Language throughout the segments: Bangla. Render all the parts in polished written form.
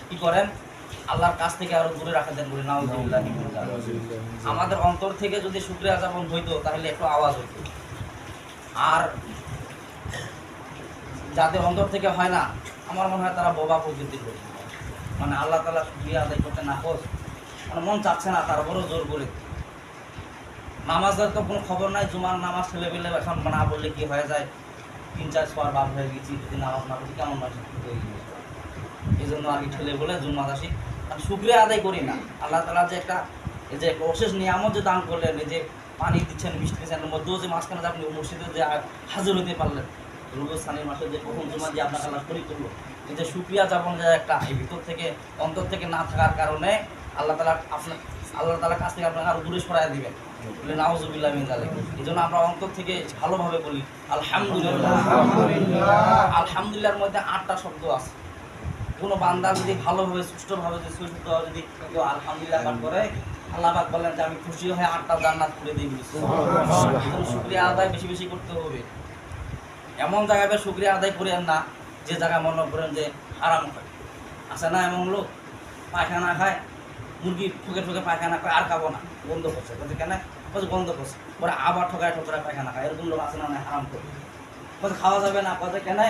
কি করেন, আল্লাহর কাছ থেকে আরো দূরে রাখা দেন বলে নাউজুবিল্লাহ। আমাদের অন্তর থেকে যদি শুকরিয়া যাপন হইতো তাহলে একটু আওয়াজ হইতো। আর যাদের অন্তর থেকে হয় না, আমার মনে হয় তারা বোবা প্রকৃতির লোক। মানে আল্লাহ তাআলা শুকরিয়া আদায় করতে নাকচ, মানে মন চাচ্ছে না, তারপরেও জোর করে। নামাজের তো কোনো খবর নাই, জুমার নামাজ ছেলে পেলে এখন না বললে কি হয়ে যায়, 3-4 সোয়ার বাদ হয়ে গেছি, যদি নামাজ না পড়ি কেমন না হয়ে গেছে। এই জন্য আর কি ঠেলে বলে জুম্মাদ আসি, আর শুকরিয়া আদায় করি না। আল্লাহ তাআলা যে একটা এই যে অশেষ নিয়ামত যে দান করলেন, এই যে পানি দিচ্ছেন, বৃষ্টি দিচ্ছেন, এর মধ্যেও যে মাঝখানে যে আপনি মসজিদে যে হাজির হতে পারলেন, রুবস্থানের মাসে যে প্রথম জুমা দিয়ে আপনার আল্লাহ শরীক করলো, এই যে শুকরিয়া যাপন যে একটা এই ভিতর থেকে অন্তর থেকে না থাকার কারণে আল্লাহ তাআলার কাছ থেকে আপনাকে আরো দূরে সরাই দিবেন বলে নাউজুবিল্লাহ মিন যালিক। এই জন্য আমরা অন্তর থেকে ভালোভাবে বলি আলহামদুলিল্লাহ। আলহামদুলিল্লাহর মধ্যে 8টা শব্দ আছে। কোনো বান্দা যদি ভালোভাবে সুষ্ঠুভাবে যদি কেউ আলহামদুলিল্লাহ পাঠ করে, আল্লাহ পাক বলেন যে আমি খুশি হয়ে 8টা জান্নাত করে দিই। শুকরিয়া আদায় বেশি বেশি করতে হবে। এমন জায়গায় শুকরিয়া আদায় করেন না যে জায়গায় মনে করেন যে আরাম খায়। আছে না এমন লোক, পায়খানা খায়, মুরগি ঠুকে ঠুকে পায়খানা খায়, আর খাবো না, বন্ধ করছে। বলছে কেন? বলছে বন্ধ করছে। পরে আবার ঠোকায় পায়খানা খায়। এরকম লোক আছে না, হারাম করে। বলছে খাওয়া যাবে না। বলছে কেন?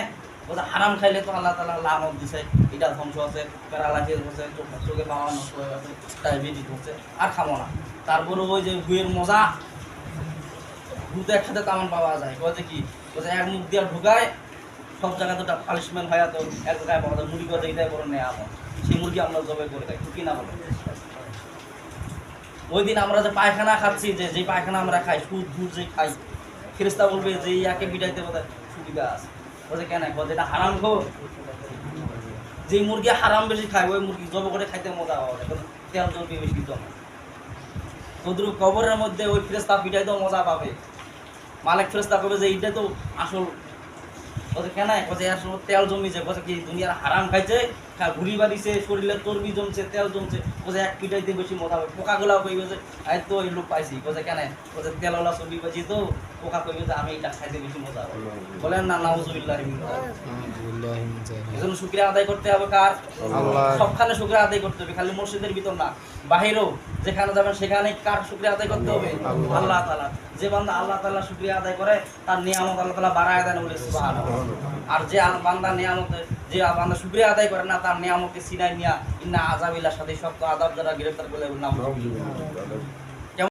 বলছে হারাম খাইলে তো আল্লাহ তাআলা লানত দিছে, এটা ধ্বংস আছে, প্যারালাইসিস হচ্ছে, চোখে পাওয়া নষ্ট হয়ে গেছে, ডায়াবেটিস হচ্ছে, আর খাবো না। তারপরে ওই যে ঘুয়ের মজা, ঘুতে একসাথে তেমন পাওয়া যায়। বলছে কি? বলছে এক মুখ দিয়ে ঢুকায়, সব জায়গায় তো পানিশমেন্ট হয়, তো এক জায়গায় পাওয়া যায়। মুরগি কথা এটাই বড় নেই আমার, সেই মুরগি আমরা জবে করে খাই, ঢুকি না বলে। ওই দিন আমরা যে পায়খানা খাচ্ছি, যে পায়খানা আমরা খাই, সুদ দুধ যে খাই, ফেরেশতা বলবে যে ইয়াকে বিটাইতে বোধ সুবিধা আছে। বলছে কেন? বলছে এটা হারাম খো। যে মুরগি হারাম বেশি খায়, ওই মুরগি জব করে খাইতে মজা পাওয়া যায়, তেল জলবি বেশি জমে। তদ্রুপ কবরের মধ্যে ওই ফেরেশতা পিটাইতেও মজা পাবে। মালিক ফেরেশতা করবে যে এইটা তো আসল। বলছে কেন? বলছে আসল তেল জমিছে। বলছে কি দুনিয়ার হারাম খাইছে, ঘুরি বাড়িছে, শরীরে চর্বি জমছে, তেল জমছে। বলছে এক পিটাইতে বেশি মজা হবে। পোকাগুলাও কইবে যে এই তো এই লোক পাইছি। বলছে কেন? বলছে তেলওয়ালা চর্বি পাইছি তো, পোকা কইবে যে আমি এটা খাইতে বেশি মজা হবে। বলেন না নাউজুবিল্লাহ। এজন্য শুকরিয়া আদায় করতে হবে কার? আল্লাহ। সবখানে শুকরিয়া আদায় করতে হবে, খালি মসজিদের ভিতর না, বাহিরেও যেখানে যাবেন সেখানে কার শুকরিয়া আদায় করতে হবে? আল্লাহ তাআলা। যে বান্দা আল্লাহ তাআলা শুকরিয়া আদায় করে, তার নিয়ামত আল্লাহ তাআলা বাড়ায় দেন বলে সুবহানাল্লাহ। আর যে বান্দা বান্দা শুকরিয়া আদায় করে না, তার নিয়ামতকে সিনাই নিয়া ইন্না আযাবিল্লাহ সাথে শক্ত আযাব দ্বারা গ্রেফতার করে নাম।